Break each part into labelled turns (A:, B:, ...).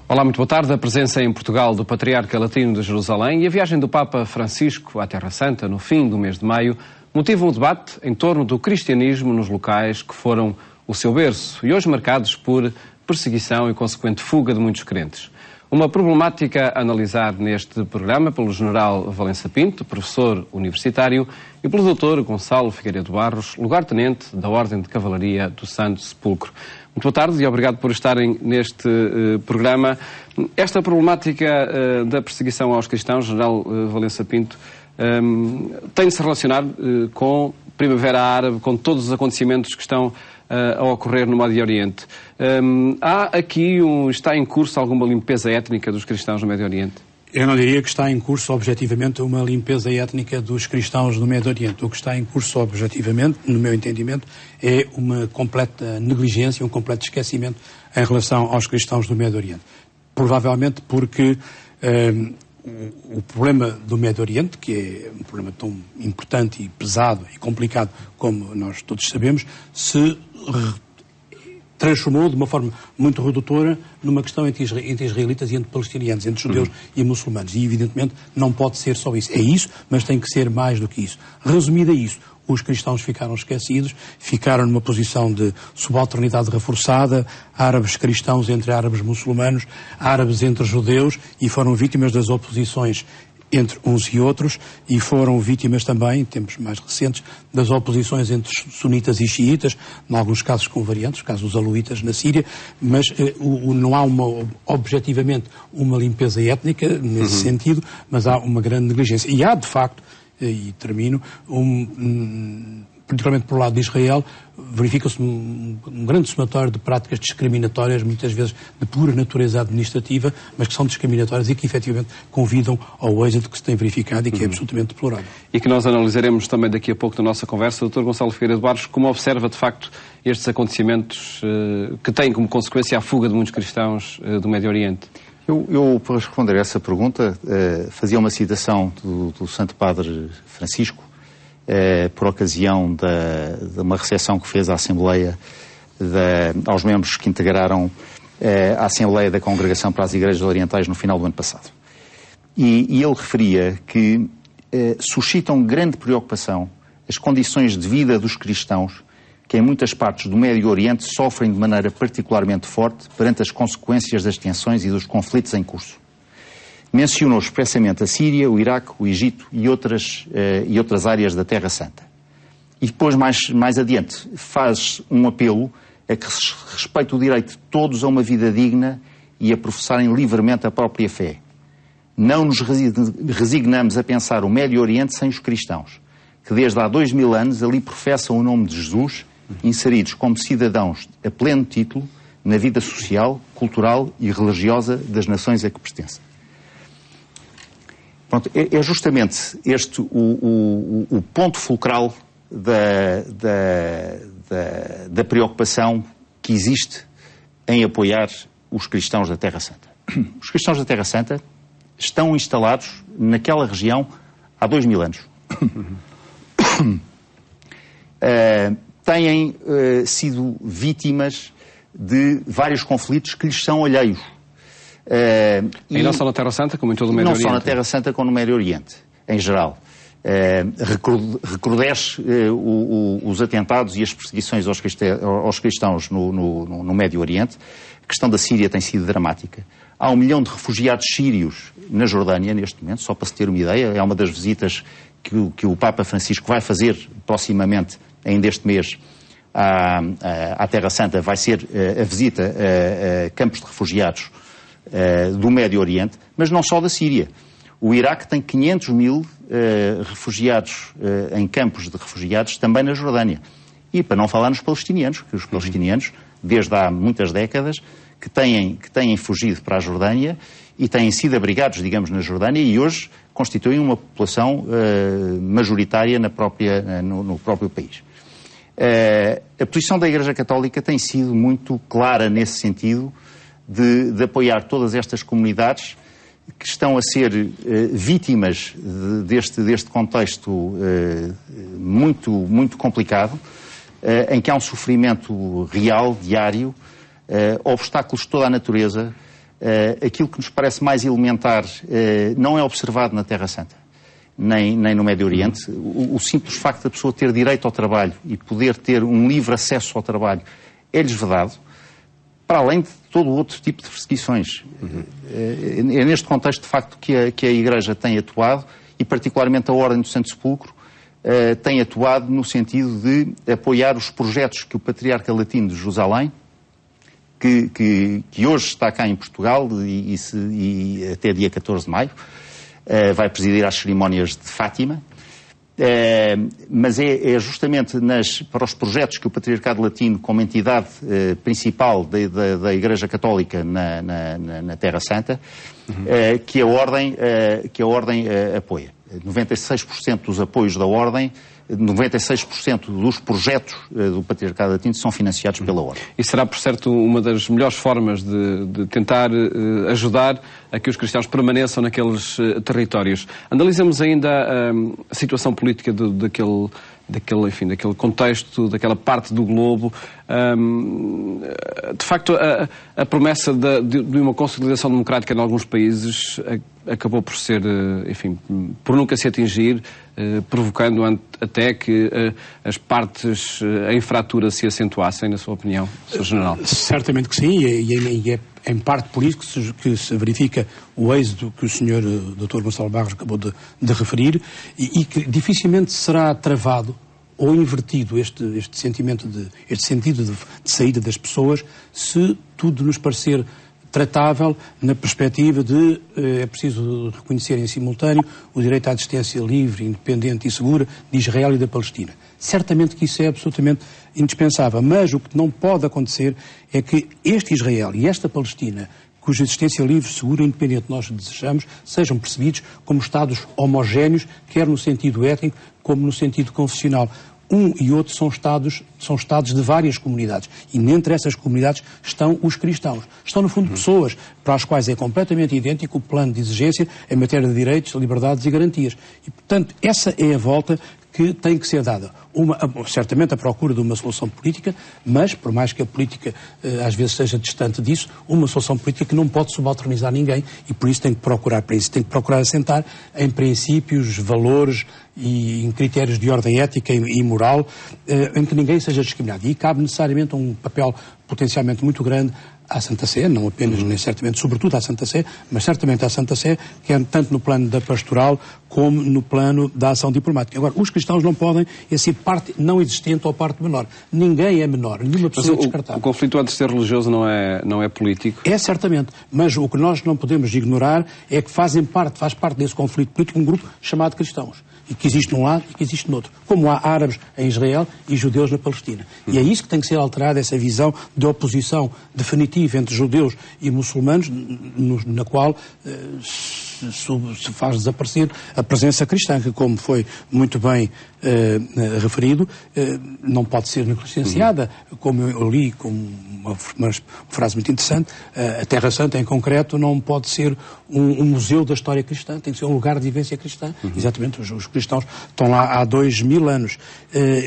A: Olá, muito boa tarde. A presença em Portugal do Patriarca Latino de Jerusalém e a viagem do Papa Francisco à Terra Santa no fim do mês de maio motivam um debate em torno do cristianismo nos locais que foram o seu berço e hoje marcados por perseguição e consequente fuga de muitos crentes. Uma problemática a analisar neste programa pelo general Valença Pinto, professor universitário, e pelo doutor Gonçalo Figueiredo Barros, lugar-tenente da Ordem de Cavalaria do Santo Sepulcro. Muito boa tarde e obrigado por estarem neste programa. Esta problemática da perseguição aos cristãos, general Valença Pinto, tem de se relacionar com Primavera Árabe, com todos os acontecimentos que estão a ocorrer no Médio Oriente. Há aqui, está em curso alguma limpeza étnica dos cristãos no Médio Oriente?
B: Eu não diria que está em curso objetivamente uma limpeza étnica dos cristãos no Médio Oriente. O que está em curso objetivamente, no meu entendimento, é uma completa negligência, um completo esquecimento em relação aos cristãos do Médio Oriente. Provavelmente porque o problema do Médio Oriente, que é um problema tão importante e pesado e complicado como nós todos sabemos, se transformou de uma forma muito redutora numa questão entre israelitas e entre palestinianos, entre judeus e muçulmanos. E, evidentemente, não pode ser só isso. É isso, mas tem que ser mais do que isso. Resumido a isso, os cristãos ficaram esquecidos, ficaram numa posição de subalternidade reforçada, árabes cristãos entre árabes muçulmanos, árabes entre judeus, e foram vítimas das oposições entre uns e outros, e foram vítimas também, em tempos mais recentes, das oposições entre sunitas e xiitas, em alguns casos com variantes, caso dos aluítas na Síria, mas não há objetivamente uma limpeza étnica nesse sentido, mas há uma grande negligência. E há, de facto, e termino, particularmente por lado de Israel, verifica-se um grande somatório de práticas discriminatórias, muitas vezes de pura natureza administrativa, mas que são discriminatórias e que efetivamente convidam ao êxito que se tem verificado e que é absolutamente deplorável.
A: E que nós analisaremos também daqui a pouco na nossa conversa. Dr. Gonçalo Figueiredo Barros, como observa de facto estes acontecimentos que têm como consequência a fuga de muitos cristãos do Médio Oriente?
C: Eu, para responder a essa pergunta, fazia uma citação do Santo Padre Francisco, por ocasião de uma recepção que fez à Assembleia, aos membros que integraram a Assembleia da Congregação para as Igrejas Orientais no final do ano passado. E ele referia que suscitam grande preocupação as condições de vida dos cristãos que em muitas partes do Médio Oriente sofrem de maneira particularmente forte perante as consequências das tensões e dos conflitos em curso. Mencionou expressamente a Síria, o Iraque, o Egito e outras áreas da Terra Santa. E depois, mais adiante, faz um apelo a que se respeite o direito de todos a uma vida digna e a professarem livremente a própria fé. Não nos resignamos a pensar o Médio Oriente sem os cristãos, que desde há 2000 anos ali professam o nome de Jesus, inseridos como cidadãos a pleno título na vida social, cultural e religiosa das nações a que pertencem. Pronto, é justamente este o ponto fulcral da preocupação que existe em apoiar os cristãos da Terra Santa. Os cristãos da Terra Santa estão instalados naquela região há 2000 anos. Têm sido vítimas de vários conflitos que lhes são alheios.
A: E não só na Terra Santa, como em todo o Médio Oriente?
C: Não só na Terra Santa, como no Médio Oriente, em geral. Recrudesce os atentados e as perseguições aos cristãos no Médio Oriente. A questão da Síria tem sido dramática. Há 1 milhão de refugiados sírios na Jordânia neste momento, só para se ter uma ideia. É uma das visitas que o Papa Francisco vai fazer proximamente, ainda este mês, à Terra Santa. Vai ser a visita a campos de refugiados do Médio Oriente, mas não só da Síria. O Iraque tem 500 mil refugiados em campos de refugiados também na Jordânia. E para não falar nos palestinianos, que os palestinianos, desde há muitas décadas, que têm fugido para a Jordânia e têm sido abrigados, digamos, na Jordânia e hoje constituem uma população majoritária no próprio país. A posição da Igreja Católica tem sido muito clara nesse sentido de apoiar todas estas comunidades que estão a ser vítimas deste contexto muito complicado, em que há um sofrimento real, diário, obstáculos de toda a natureza, aquilo que nos parece mais elementar não é observado na Terra Santa, nem no Médio Oriente. O simples facto da pessoa ter direito ao trabalho e poder ter um livre acesso ao trabalho é-lhes vedado, para além de todo outro tipo de perseguições. É neste contexto, de facto, que a Igreja tem atuado, e particularmente a Ordem do Santo Sepulcro tem atuado no sentido de apoiar os projetos que o Patriarca Latino de Jerusalém, que hoje está cá em Portugal e até dia 14 de maio, vai presidir às cerimónias de Fátima, mas é justamente para os projetos que o Patriarcado Latino, como entidade principal da Igreja Católica na Terra Santa, que a Ordem apoia. 96% dos apoios da Ordem, 96% dos projetos do Patriarcado Latino são financiados pela Ordem. E
A: será, por certo, uma das melhores formas de tentar ajudar a que os cristãos permaneçam naqueles territórios. Analisamos ainda a situação política daquele contexto, daquela parte do globo. De facto, a promessa de uma consolidação democrática em alguns países acabou por ser, enfim, por nunca se atingir, provocando até que as partes em fratura se acentuassem, na sua opinião, Sr. General?
B: Certamente que sim, e é em parte por isso que se verifica o êxito que o Sr. Dr. Gonçalo Barros acabou de referir, e que dificilmente será travado ou invertido este sentido de saída das pessoas, se tudo nos parecer tratável na perspectiva de é preciso reconhecer em simultâneo o direito à existência livre, independente e segura de Israel e da Palestina. Certamente que isso é absolutamente indispensável, mas o que não pode acontecer é que este Israel e esta Palestina, cuja existência livre, segura e independente nós desejamos, sejam percebidos como Estados homogéneos, quer no sentido étnico como no sentido confessional. Um e outro são Estados de várias comunidades. E entre essas comunidades estão os cristãos. Estão, no fundo, pessoas para as quais é completamente idêntico o plano de exigência em matéria de direitos, liberdades e garantias. E, portanto, essa é a volta que tem que ser dada. Certamente a procura de uma solução política, mas, por mais que a política às vezes seja distante disso, uma solução política que não pode subalternizar ninguém, e por isso tem que procurar assentar em princípios, valores e em critérios de ordem ética e moral, em que ninguém seja discriminado. E cabe necessariamente um papel potencialmente muito grande à Santa Sé, não apenas, nem certamente, sobretudo à Santa Sé, mas certamente à Santa Sé, que é tanto no plano da pastoral como no plano da ação diplomática. Agora, os cristãos não podem ser parte não existente ou parte menor. Ninguém é menor, nenhuma pessoa é descartável.
A: O conflito há de ser religioso não é político?
B: É, certamente, mas o que nós não podemos ignorar é que faz parte desse conflito político um grupo chamado cristãos. E que existe num lado e que existe no outro. Como há árabes em Israel e judeus na Palestina. E é isso que tem que ser alterado, essa visão de oposição definitiva entre judeus e muçulmanos, na qual se faz desaparecer a presença cristã, que, como foi muito bem referido, não pode ser negligenciada. Como eu li, como uma frase muito interessante, a Terra Santa, em concreto, não pode ser um museu da história cristã, tem que ser um lugar de vivência cristã. Exatamente, os cristãos estão lá há 2000 anos.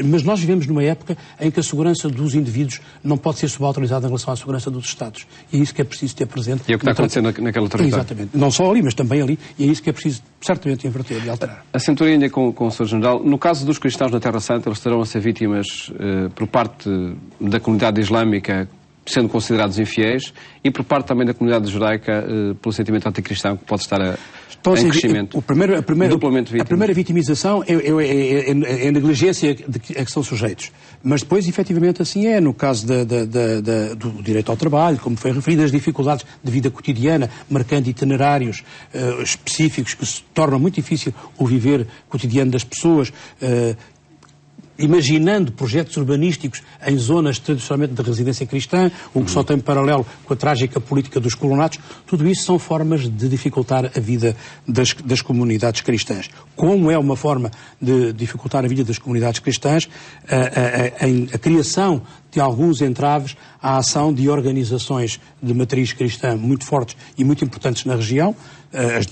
B: Mas nós vivemos numa época em que a segurança dos indivíduos não pode ser subalternizada em relação à segurança dos Estados. E é isso que é preciso ter presente.
A: E é o que está acontecendo naquela território.
B: Exatamente. Não só ali, mas também ali. E é isso que é preciso, certamente, inverter e alterar.
A: Acentuaria ainda com o Sr. General, no caso dos cristãos na Terra Santa, eles estarão a ser vítimas por parte da comunidade islâmica, sendo considerados infiéis, e por parte também da comunidade judaica, pelo sentimento anticristão que pode estar em crescimento.
B: A primeira vitimização é a negligência a que são sujeitos. Mas depois, efetivamente, assim é. No caso do direito ao trabalho, como foi referido, as dificuldades de vida cotidiana, marcando itinerários específicos que se tornam muito difícil o viver cotidiano das pessoas, imaginando projetos urbanísticos em zonas tradicionalmente de residência cristã, o que só tem paralelo com a trágica política dos colonatos, tudo isso são formas de dificultar a vida das comunidades cristãs. Como é uma forma de dificultar a vida das comunidades cristãs, a criação de alguns entraves à ação de organizações de matriz cristã muito fortes e muito importantes na região,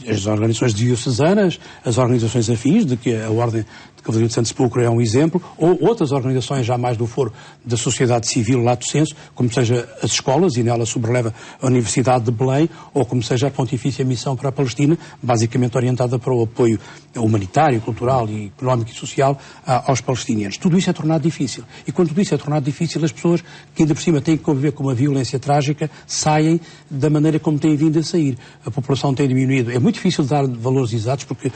B: as organizações diocesanas, as organizações afins, de que a Ordem de Cavaleiro de Santo Sepulcro é um exemplo, ou outras organizações já mais do foro da sociedade civil lato sensu, como seja as escolas, e nela sobreleva a Universidade de Belém, ou como seja a Pontifícia Missão para a Palestina, basicamente orientada para o apoio humanitário, cultural, e económico e social aos palestinianos. Tudo isso é tornado difícil. E quando tudo isso é tornado difícil, as pessoas que ainda por cima têm que conviver com uma violência trágica saem da maneira como têm vindo a sair. A população tem diminuído. É muito difícil dar valores exatos porque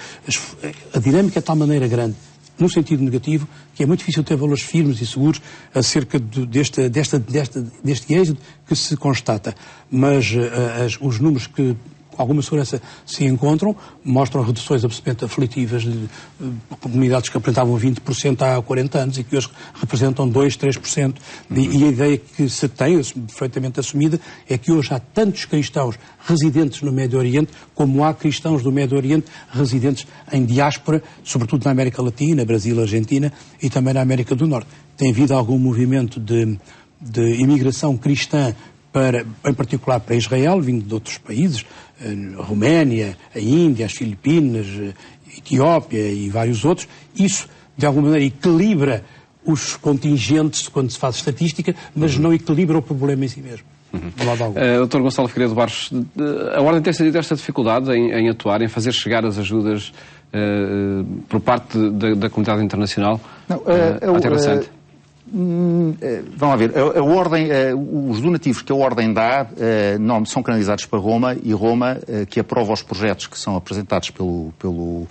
B: a dinâmica é de tal maneira grande, no sentido negativo, que é muito difícil ter valores firmes e seguros acerca deste êxito que se constata. Mas os números que com alguma segurança se encontram, mostram reduções absolutamente aflitivas de comunidades que apresentavam 20% há 40 anos e que hoje representam 2, 3%. E a ideia que se tem, perfeitamente assumida, é que hoje há tantos cristãos residentes no Médio Oriente como há cristãos do Médio Oriente residentes em diáspora, sobretudo na América Latina, Brasil, Argentina e também na América do Norte. Tem havido algum movimento de imigração cristã em particular para Israel, vindo de outros países, a Roménia, a Índia, as Filipinas, a Etiópia e vários outros. Isso, de alguma maneira, equilibra os contingentes quando se faz estatística, mas não equilibra o problema em si mesmo. De lado algum.
A: Dr. Gonçalo Figueiredo Barros, a Ordem tem sentido esta dificuldade em atuar, em fazer chegar as ajudas por parte da comunidade internacional à Terra Santa?
C: Vamos ver, a Ordem, os donativos que a Ordem dá não são canalizados para Roma, e Roma, que aprova os projetos que são apresentados por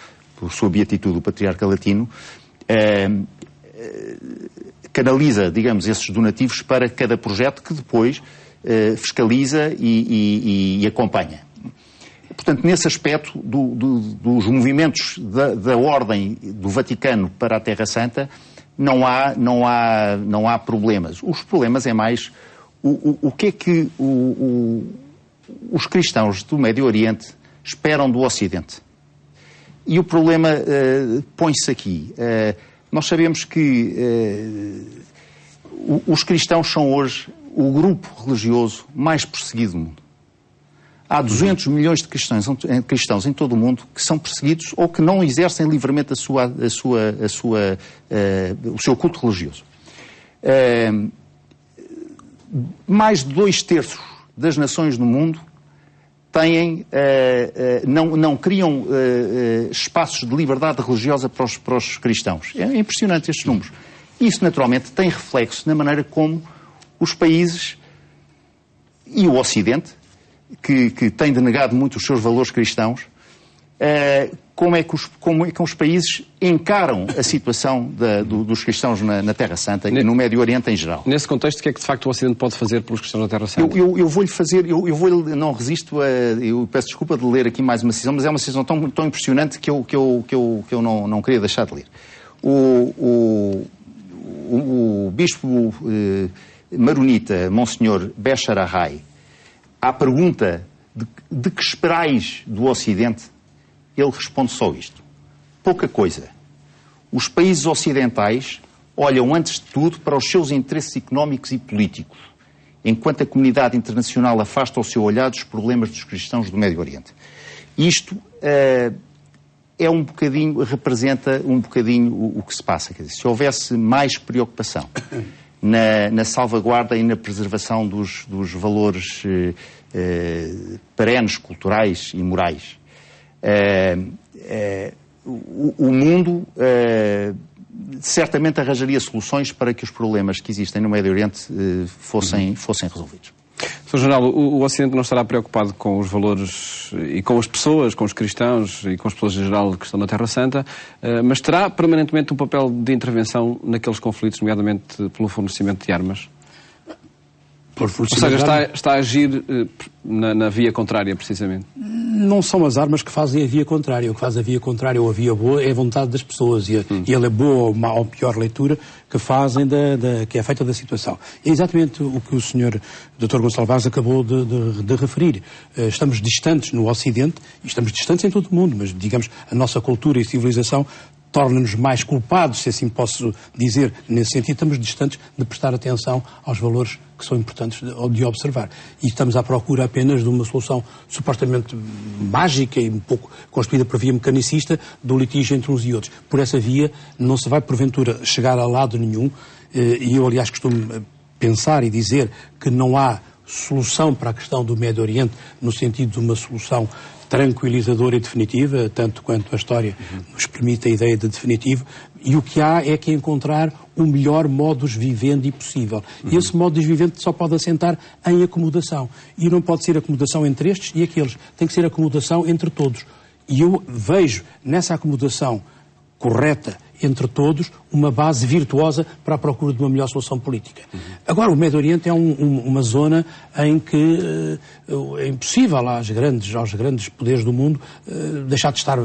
C: sua beatitude o Patriarca Latino, canaliza, digamos, esses donativos para cada projeto que depois fiscaliza e acompanha. Portanto, nesse aspecto dos movimentos da Ordem do Vaticano para a Terra Santa, não há problemas. Os problemas é mais o que é que os cristãos do Médio Oriente esperam do Ocidente. E o problema põe-se aqui. Nós sabemos que os cristãos são hoje o grupo religioso mais perseguido do mundo. Há 200 milhões de cristãos em todo o mundo que são perseguidos ou que não exercem livremente o seu culto religioso. Mais de 2/3 das nações do mundo não criam espaços de liberdade religiosa para os cristãos. É impressionante estes números. Isso, naturalmente, tem reflexo na maneira como os países e o Ocidente, que tem denegado muito os seus valores cristãos, como é que os países encaram a situação dos cristãos na Terra Santa e no Médio Oriente em geral.
A: Nesse contexto, o que é que de facto o Ocidente pode fazer pelos cristãos na Terra Santa?
C: Não resisto eu peço desculpa de ler aqui mais uma decisão, mas é uma decisão tão impressionante que eu não queria deixar de ler. O bispo maronita, Monsenhor Béchar Arrai, à pergunta de que esperais do Ocidente, ele responde só isto: pouca coisa. Os países ocidentais olham antes de tudo para os seus interesses económicos e políticos, enquanto a comunidade internacional afasta o seu olhar dos problemas dos cristãos do Médio Oriente. Isto representa um bocadinho o que se passa. Quer dizer, se houvesse mais preocupação na salvaguarda e na preservação dos valores perenes, culturais e morais, o mundo certamente arranjaria soluções para que os problemas que existem no Médio Oriente fossem resolvidos.
A: Sr. General, o Ocidente não estará preocupado com os valores e com as pessoas, com os cristãos e com as pessoas em geral que estão na Terra Santa, mas terá permanentemente um papel de intervenção naqueles conflitos, nomeadamente pelo fornecimento de armas? Ou seja, está a agir na via contrária, precisamente?
B: Não são as armas que fazem a via contrária. O que faz a via contrária ou a via boa é a vontade das pessoas e a boa ou pior leitura que fazem que é feita da situação. É exatamente o que o Sr. Dr. Gonçalo Vaz acabou de referir. Estamos distantes no Ocidente, e estamos distantes em todo o mundo, mas, digamos, a nossa cultura e civilização torna-nos mais culpados, se assim posso dizer, nesse sentido, estamos distantes de prestar atenção aos valores que são importantes de observar. E estamos à procura apenas de uma solução supostamente mágica e um pouco construída por via mecanicista do litígio entre uns e outros. Por essa via não se vai, porventura, chegar a lado nenhum, e eu, aliás, costumo pensar e dizer que não há solução para a questão do Médio Oriente no sentido de uma solução tranquilizadora e definitiva, tanto quanto a história nos permite a ideia de definitivo, e o que há é que encontrar o melhor modus vivendi possível. E esse modus vivendi só pode assentar em acomodação. E não pode ser acomodação entre estes e aqueles. Tem que ser acomodação entre todos. E eu vejo nessa acomodação correta entre todos uma base virtuosa para a procura de uma melhor solução política. Agora, o Médio Oriente é uma zona em que é impossível aos grandes poderes do mundo deixar de estar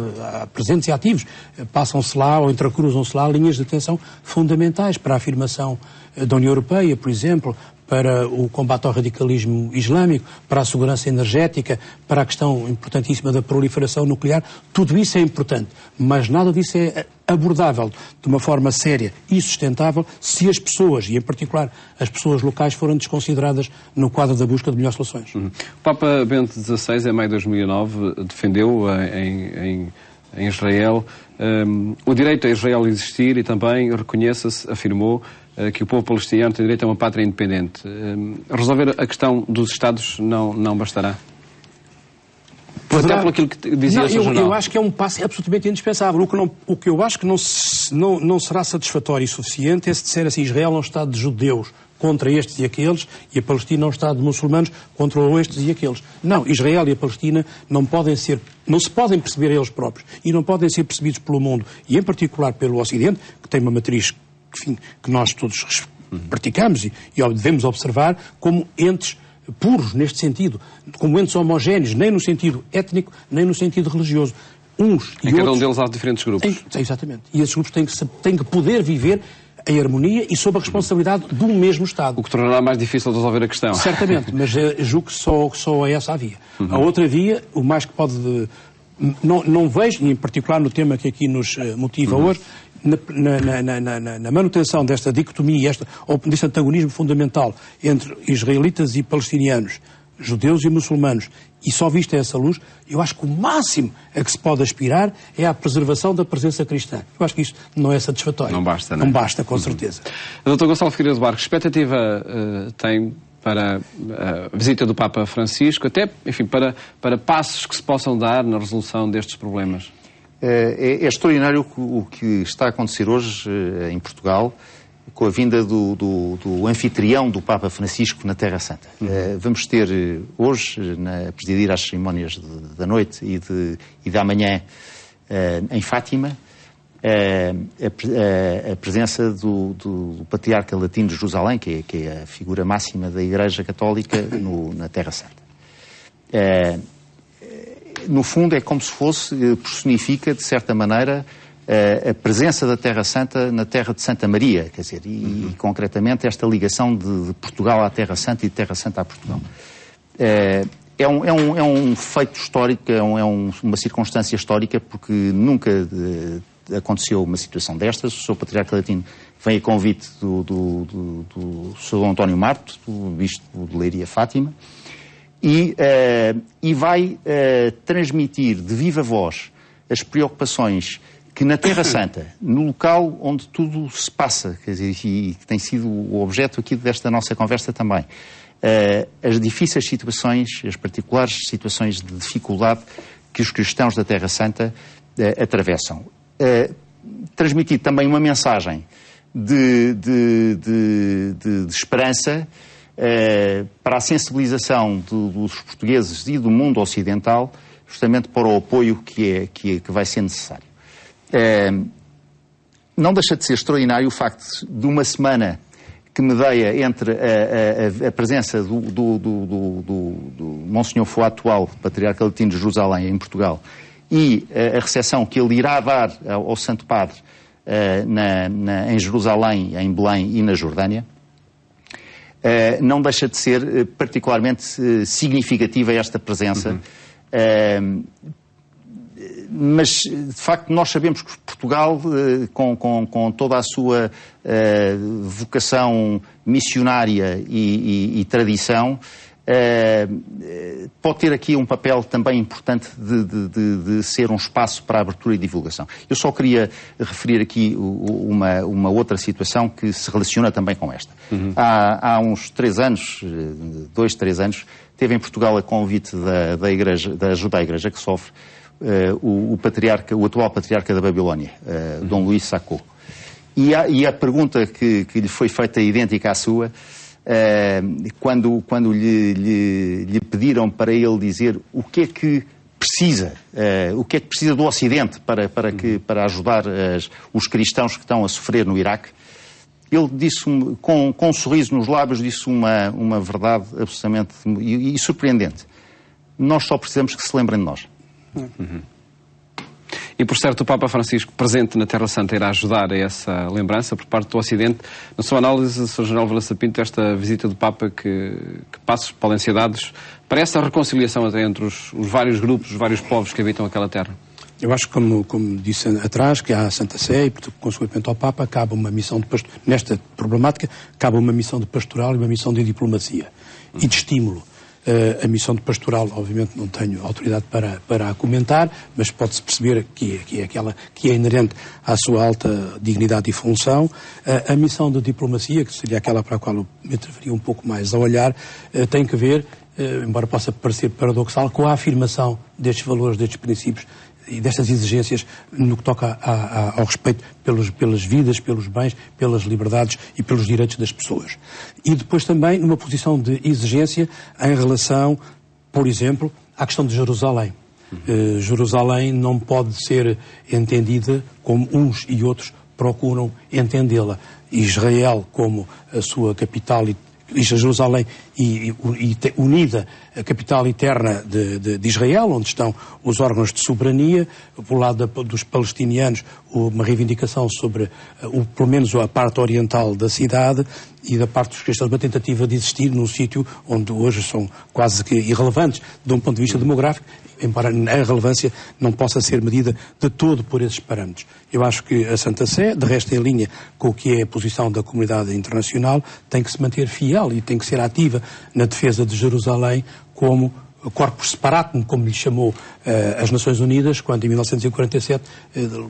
B: presentes e ativos. Passam-se lá ou entrecruzam-se lá linhas de atenção fundamentais para a afirmação da União Europeia, por exemplo, para o combate ao radicalismo islâmico, para a segurança energética, para a questão importantíssima da proliferação nuclear. Tudo isso é importante, mas nada disso é abordável de uma forma séria e sustentável se as pessoas, e em particular as pessoas locais, forem desconsideradas no quadro da busca de melhores soluções.
A: O Papa Bento XVI, em maio de 2009, defendeu em Israel o direito a Israel existir e também reconheça-se, afirmou, que o povo palestiniano tem direito a uma pátria independente. Resolver a questão dos Estados não bastará? Até por aquilo que dizia o jornal.
B: Eu acho que é um passo absolutamente indispensável. O que eu acho que não será satisfatório e suficiente é se disser assim: Israel é um Estado de judeus contra estes e aqueles e a Palestina é um Estado de muçulmanos contra estes e aqueles. Não, Israel e a Palestina não se podem perceber a eles próprios e não podem ser percebidos pelo mundo e em particular pelo Ocidente, que tem uma matriz que nós todos praticamos e devemos observar como entes puros neste sentido, como entes homogéneos, nem no sentido étnico, nem no sentido religioso. Uns e
A: em cada um deles há diferentes grupos.
B: Exatamente. E esses grupos têm que poder viver em harmonia e sob a responsabilidade do mesmo Estado.
A: O que tornará mais difícil de resolver a questão.
B: Certamente, mas julgo que só é essa a via. A outra via, o mais que pode... Não vejo, e em particular no tema que aqui nos motiva hoje, na manutenção desta dicotomia, deste antagonismo fundamental entre israelitas e palestinianos, judeus e muçulmanos, e só vista essa luz, eu acho que o máximo a que se pode aspirar é a preservação da presença cristã. Eu acho que isso não é satisfatório.
A: Não basta, não é?
B: Não basta, com certeza.
A: Dr. Gonçalo Figueiredo Barros, que expectativa tem para a visita do Papa Francisco, até, enfim, para passos que se possam dar na resolução destes problemas?
C: É extraordinário o que está a acontecer hoje em Portugal, com a vinda do anfitrião do Papa Francisco na Terra Santa. Vamos ter hoje, a presidir às cerimónias da noite e da manhã em Fátima, a presença do Patriarca Latino de Jerusalém, que é a figura máxima da Igreja Católica na Terra Santa. No fundo, é como se personifica, de certa maneira, a presença da Terra Santa na Terra de Santa Maria, quer dizer, e concretamente esta ligação de Portugal à Terra Santa e de Terra Santa a Portugal. É um feito histórico, é uma circunstância histórica, porque nunca aconteceu uma situação destas. O Sr. Patriarca Latino vem a convite do Sr. António Marto, do Bispo de Leiria Fátima, e vai transmitir de viva voz as preocupações que na Terra Santa, no local onde tudo se passa, quer dizer, e que tem sido o objeto aqui desta nossa conversa também, as difíceis situações, as particulares situações de dificuldade que os cristãos da Terra Santa atravessam. Transmitir também uma mensagem de esperança para a sensibilização dos portugueses e do mundo ocidental, justamente para o apoio que vai ser necessário. Não deixa de ser extraordinário o facto de uma semana que medeia entre a presença do Monsenhor Foa atual, Patriarca Latino de Jerusalém, em Portugal, e a recepção que ele irá dar ao Santo Padre em Jerusalém, em Belém e na Jordânia, não deixa de ser particularmente significativa esta presença, Mas, de facto, nós sabemos que Portugal, com toda a sua vocação missionária e tradição, pode ter aqui um papel também importante de ser um espaço para a abertura e divulgação. Eu só queria referir aqui uma outra situação que se relaciona também com esta. Há uns 3 anos, 2, 3 anos, teve em Portugal a convite da ajuda à Igreja que sofre o atual patriarca da Babilónia, Dom Luís Sacco. E a pergunta que lhe foi feita idêntica à sua, quando lhe pediram para ele dizer o que é que precisa, do Ocidente para ajudar os cristãos que estão a sofrer no Iraque, ele disse, com um sorriso nos lábios, disse uma verdade absolutamente e surpreendente. Nós só precisamos que se lembrem de nós.
A: E, por certo, o Papa Francisco, presente na Terra Santa, irá ajudar a essa lembrança por parte do Ocidente. Na sua análise, Sr. General Valença Pinto, esta visita do Papa, que passos podem ser dados para essa reconciliação até entre os vários grupos, os vários povos que habitam aquela terra?
B: Eu acho que, como disse atrás, que há a Santa Sé e, consequentemente ao Papa, cabe uma missão de nesta problemática, cabe uma missão de pastoral e uma missão de diplomacia e de estímulo. A missão de pastoral, obviamente, não tenho autoridade para a comentar, mas pode-se perceber que é aquela que é inerente à sua alta dignidade e função. A missão de diplomacia, que seria aquela para a qual eu me atreveria um pouco mais a olhar, tem que ver, embora possa parecer paradoxal, com a afirmação destes valores, destes princípios e destas exigências no que toca ao respeito pelas vidas, pelos bens, pelas liberdades e pelos direitos das pessoas. E depois também numa posição de exigência em relação, por exemplo, à questão de Jerusalém. Jerusalém não pode ser entendida como uns e outros procuram entendê-la. Israel como a sua capital Jerusalém unida, a capital eterna de Israel, onde estão os órgãos de soberania, por lado dos palestinianos, uma reivindicação sobre, pelo menos, a parte oriental da cidade, e da parte dos cristãos uma tentativa de existir num sítio onde hoje são quase que irrelevantes de um ponto de vista demográfico, embora a relevância não possa ser medida de todo por esses parâmetros. Eu acho que a Santa Sé, de resto em linha com o que é a posição da comunidade internacional, tem que se manter fiel e tem que ser ativa na defesa de Jerusalém como corpus separatum, como lhe chamou as Nações Unidas, quando em 1947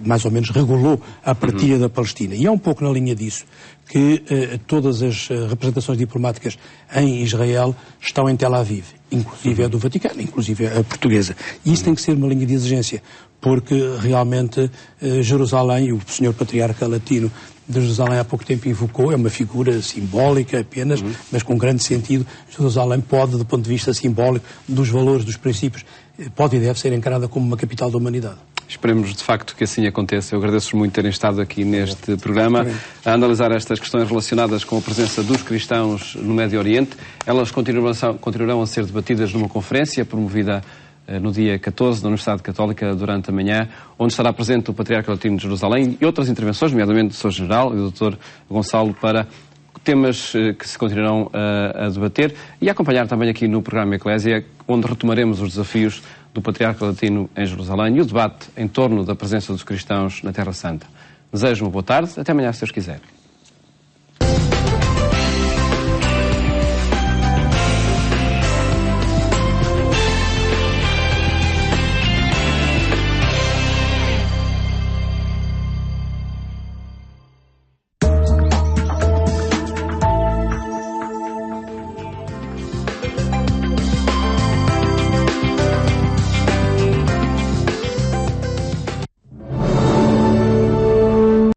B: mais ou menos regulou a partilha da Palestina. E é um pouco na linha disso que todas as representações diplomáticas em Israel estão em Tel Aviv, inclusive a do Vaticano, inclusive a portuguesa. E isso tem que ser uma linha de exigência, porque realmente Jerusalém, o Senhor Patriarca Latino de Jerusalém há pouco tempo invocou, é uma figura simbólica apenas, mas com grande sentido. Jerusalém pode, do ponto de vista simbólico, dos valores, dos princípios, pode e deve ser encarada como uma capital da humanidade.
A: Esperemos, de facto, que assim aconteça. Eu agradeço muito terem estado aqui neste programa a analisar estas questões relacionadas com a presença dos cristãos no Médio Oriente. Elas continuarão a ser debatidas numa conferência promovida no dia 14 da Universidade Católica durante a manhã, onde estará presente o Patriarca Latino de Jerusalém e outras intervenções, nomeadamente do Sr. General e do Dr. Gonçalo, para temas que se continuarão a debater e a acompanhar também aqui no programa Eclésia, onde retomaremos os desafios do Patriarca Latino em Jerusalém e o debate em torno da presença dos cristãos na Terra Santa. Desejo uma boa tarde, até amanhã, se Deus quiser.